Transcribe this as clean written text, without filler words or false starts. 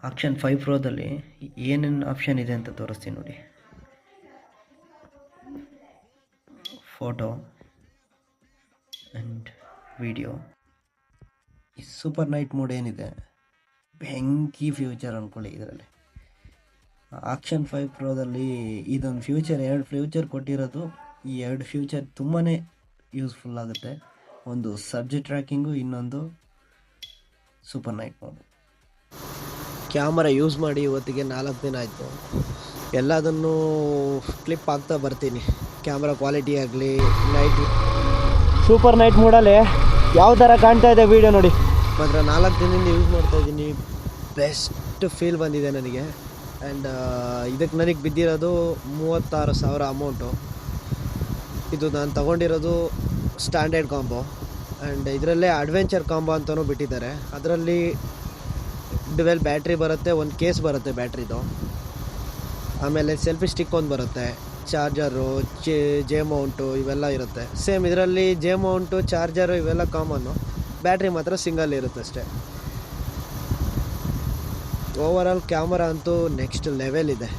Action 5 ಪ್ರೋದಲ್ಲಿ ಏನೇನು option ಇದೆ ಅಂತ ತೋರಿಸ್ತೀನಿ ನೋಡಿ. Photo and video. ಈ ಸೂಪರ್ ನೈಟ್ ಮೋಡ್ ಏನಿದೆ, ಬೆಂಕಿ ಫ್ಯೂಚರ್ ಅಂದ್ಕೊಳ್ಳಿ ಇದರಲ್ಲಿ. ಆಕ್ಷನ್ 5 ಪ್ರೋದಲ್ಲಿ ಇದೊಂದು ಫ್ಯೂಚರ್, 2 ಫ್ಯೂಚರ್ ಕೊಟ್ಟಿರೋದು. ಈ 2 ಫ್ಯೂಚರ್ ತುಂಬಾ ಯೂಸ್ಫುಲ್ ಆಗುತ್ತೆ. ಒಂದು ಸಬ್ಜೆಕ್ಟ್ ಟ್ರ್ಯಾಕಿಂಗು, ಇನ್ನೊಂದು super night mode. Camera use ಮಾಡಿ ಇವತ್ತಿಗೆ 4 ದಿನ ಆಯಿತು. ಎಲ್ಲದನ್ನು ಕ್ಲಿಪ್ ಆಗ್ತಾ ಬರ್ತೀನಿ. ಕ್ಯಾಮ್ರಾ ಕ್ವಾಲಿಟಿ ಆಗಲಿ, ಸೂಪರ್ ನೈಟ್ ಮೋಡಲ್ಲಿ ಯಾವ ಥರ ಕಾಣ್ತಾ ಇದೆ ವೀಡಿಯೋ ನೋಡಿ. ಮಾತ್ರ 4 ದಿನದಿಂದ ಯೂಸ್ ಮಾಡ್ತಾಯಿದ್ದೀನಿ. ಬೆಸ್ಟ್ ಫೀಲ್ ಬಂದಿದೆ ನನಗೆ. ಆ್ಯಂಡ್ ಇದಕ್ಕೆ ನನಗೆ ಬಿದ್ದಿರೋದು 36,000 ಅಮೌಂಟು. ಇದು ನಾನು ತೊಗೊಂಡಿರೋದು ಸ್ಟ್ಯಾಂಡರ್ಡ್ ಕಾಂಬೋ. ಆ್ಯಂಡ್ ಇದರಲ್ಲೇ ಅಡ್ವೆಂಚರ್ ಕಾಂಬೋ ಅಂತಲೂ ಬಿಟ್ಟಿದ್ದಾರೆ. ಅದರಲ್ಲಿ ಡ್ಯುವೆಲ್ ಬ್ಯಾಟ್ರಿ ಬರುತ್ತೆ, ಒಂದು ಕೇಸ್ ಬರುತ್ತೆ ಬ್ಯಾಟ್ರಿದು, ಆಮೇಲೆ ಸೆಲ್ಫಿ ಸ್ಟಿಕ್ ಒಂದು ಬರುತ್ತೆ, ಚಾರ್ಜರು, ಜೆ ಮೌಂಟು ಇವೆಲ್ಲ ಇರುತ್ತೆ. ಸೇಮ್ ಇದರಲ್ಲಿ ಜೆ ಮೌಂಟು, ಚಾರ್ಜರು ಇವೆಲ್ಲ ಕಾಮನ್ನು, ಬ್ಯಾಟ್ರಿ ಮಾತ್ರ ಸಿಂಗಲ್ ಇರುತ್ತೆ ಅಷ್ಟೇ. ಓವರಾಲ್ ಕ್ಯಾಮರಾ ಅಂತೂ ನೆಕ್ಸ್ಟ್ ಲೆವೆಲ್ ಇದೆ.